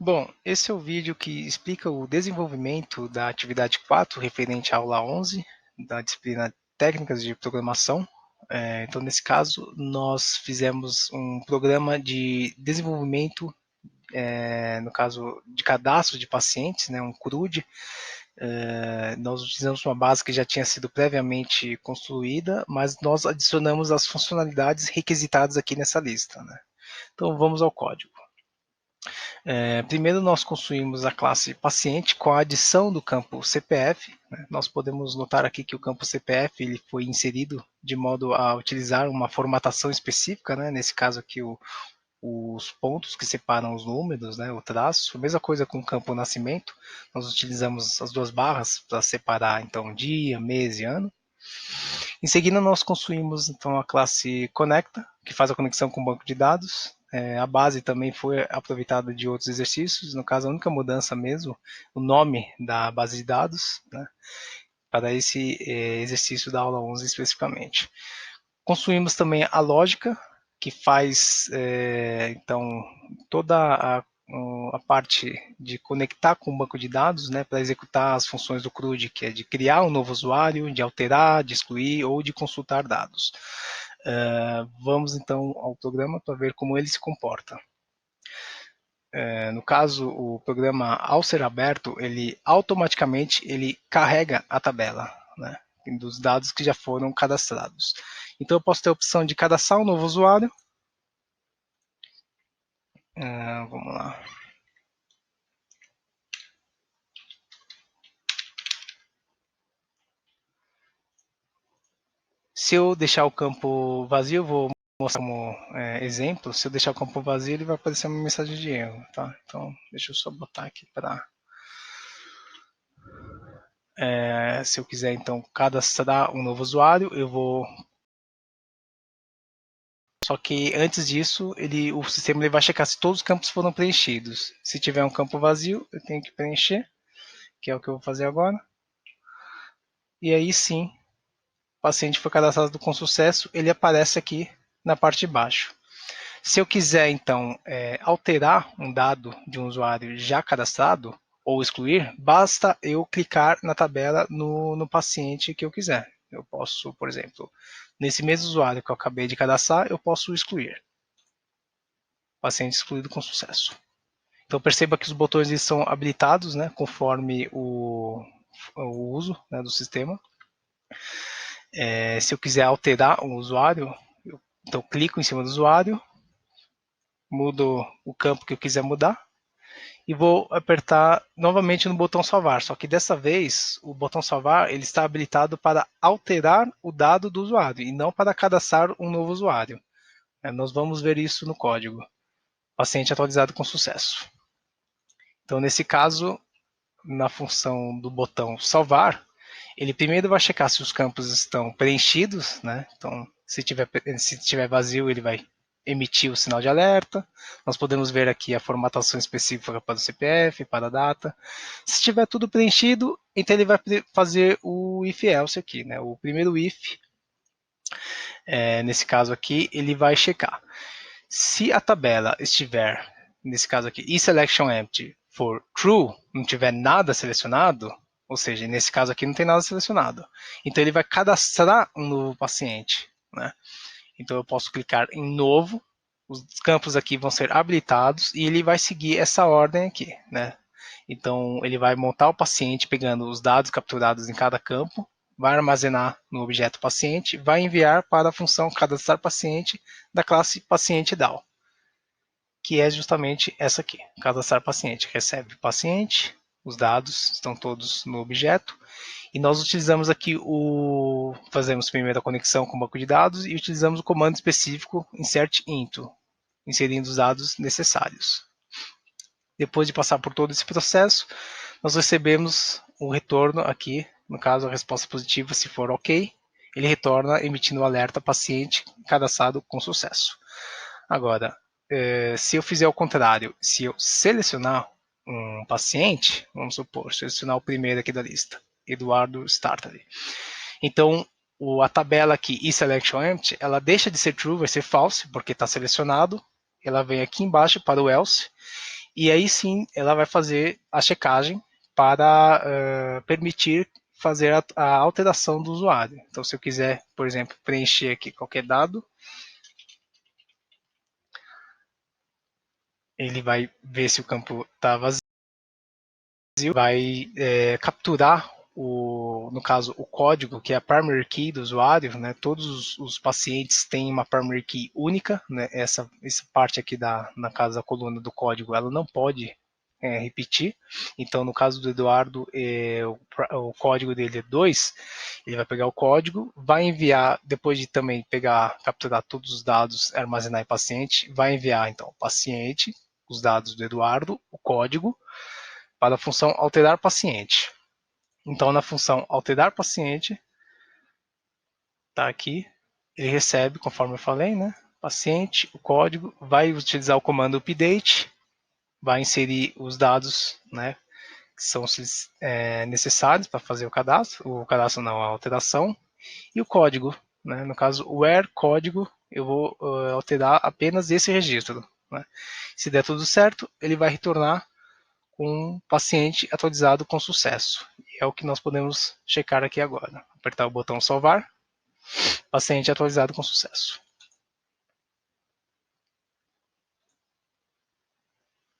Bom, esse é o vídeo que explica o desenvolvimento da atividade 4, referente à aula 11, da disciplina Técnicas de Programação. Então, nesse caso, nós fizemos um programa de desenvolvimento, no caso de cadastro de pacientes, né, um CRUD. Nós utilizamos uma base que já tinha sido previamente construída, mas nós adicionamos as funcionalidades requisitadas aqui nessa lista, né? Então, vamos ao código. Primeiro nós construímos a classe paciente com a adição do campo CPF. Né? Nós podemos notar aqui que o campo CPF ele foi inserido de modo a utilizar uma formatação específica, né? Nesse caso aqui os pontos que separam os números, né? O traço. A mesma coisa com o campo nascimento, nós utilizamos as duas barras para separar então dia, mês e ano. Em seguida nós construímos então a classe Conecta, que faz a conexão com o banco de dados. A base também foi aproveitada de outros exercícios, no caso a única mudança mesmo, o nome da base de dados, né, para esse exercício da aula 11 especificamente. Construímos também a lógica, que faz então toda a parte de conectar com o banco de dados, né, para executar as funções do CRUD, que é de criar um novo usuário, de alterar, de excluir ou de consultar dados. Vamos então ao programa para ver como ele se comporta. No caso, o programa, ao ser aberto, ele automaticamente carrega a tabela, né, dos dados que já foram cadastrados. Então eu posso ter a opção de cadastrar um novo usuário. Vamos lá. Se eu deixar o campo vazio, eu vou mostrar como exemplo. Se eu deixar o campo vazio, ele vai aparecer uma mensagem de erro. Tá? Então, deixa eu só botar aqui para... se eu quiser, então, cadastrar um novo usuário, eu vou... Só que antes disso, o sistema ele vai checar se todos os campos foram preenchidos. Se tiver um campo vazio, eu tenho que preencher, que é o que eu vou fazer agora. E aí sim, o paciente foi cadastrado com sucesso, ele aparece aqui na parte de baixo. Se eu quiser, então, alterar um dado de um usuário já cadastrado ou excluir, basta eu clicar na tabela no paciente que eu quiser. Eu posso, por exemplo, nesse mesmo usuário que eu acabei de cadastrar, eu posso excluir. Paciente excluído com sucesso. Então perceba que os botões eles são habilitados, né, conforme o uso, né, do sistema. Se eu quiser alterar um usuário, então clico em cima do usuário, mudo o campo que eu quiser mudar e vou apertar novamente no botão salvar. Só que dessa vez o botão salvar ele está habilitado para alterar o dado do usuário e não para cadastrar um novo usuário. Nós vamos ver isso no código. Paciente atualizado com sucesso. Então nesse caso, na função do botão salvar, ele primeiro vai checar se os campos estão preenchidos, né? Então, se tiver vazio, ele vai emitir o sinal de alerta. Nós podemos ver aqui a formatação específica para o CPF, para a data. Se tiver tudo preenchido, então ele vai fazer o if else aqui, né? O primeiro if, nesse caso aqui, ele vai checar. Se a tabela estiver, nesse caso aqui, isSelectionEmpty for true, não tiver nada selecionado, ou seja, nesse caso aqui não tem nada selecionado. Então ele vai cadastrar um novo paciente, né? Então eu posso clicar em novo, os campos aqui vão ser habilitados e ele vai seguir essa ordem aqui, né? Então ele vai montar o paciente pegando os dados capturados em cada campo, vai armazenar no objeto paciente, vai enviar para a função cadastrar paciente da classe paciente DAO, que é justamente essa aqui, cadastrar paciente. Recebe paciente, os dados estão todos no objeto, e nós utilizamos aqui fazemos primeiro a conexão com o banco de dados e utilizamos o comando específico insert into, inserindo os dados necessários. Depois de passar por todo esse processo, nós recebemos o retorno aqui, no caso a resposta positiva, se for ok, ele retorna emitindo o alerta paciente cadastrado com sucesso. Agora, se eu fizer o contrário, se eu selecionar um paciente, vamos supor, selecionar o primeiro aqui da lista, Eduardo Startali. Então, a tabela aqui, isSelectionEmpty, ela deixa de ser true, vai ser false, porque está selecionado. Ela vem aqui embaixo para o else, E aí sim, ela vai fazer a checagem para permitir fazer a alteração do usuário. Então, se eu quiser, por exemplo, preencher aqui qualquer dado, ele vai ver se o campo está vazio, vai capturar no caso, o código, que é a primary key do usuário, né? Todos os pacientes têm uma primary key única, né? Essa parte aqui na casa da coluna do código, ela não pode repetir. Então, no caso do Eduardo, o código dele é 2, ele vai pegar o código, vai enviar, depois de também capturar todos os dados, armazenar em paciente, vai enviar, então, o paciente, os dados do Eduardo, o código, para a função alterar paciente. Então, na função alterar paciente, tá aqui, ele recebe, conforme eu falei, né? Paciente, o código, vai utilizar o comando update, vai inserir os dados, né? Que são necessários para fazer o cadastro não, a alteração, e o código, né? No caso, o where código, eu vou alterar apenas esse registro, né? Se der tudo certo, ele vai retornar com paciente atualizado com sucesso. E é o que nós podemos checar aqui agora. Apertar o botão salvar, paciente atualizado com sucesso.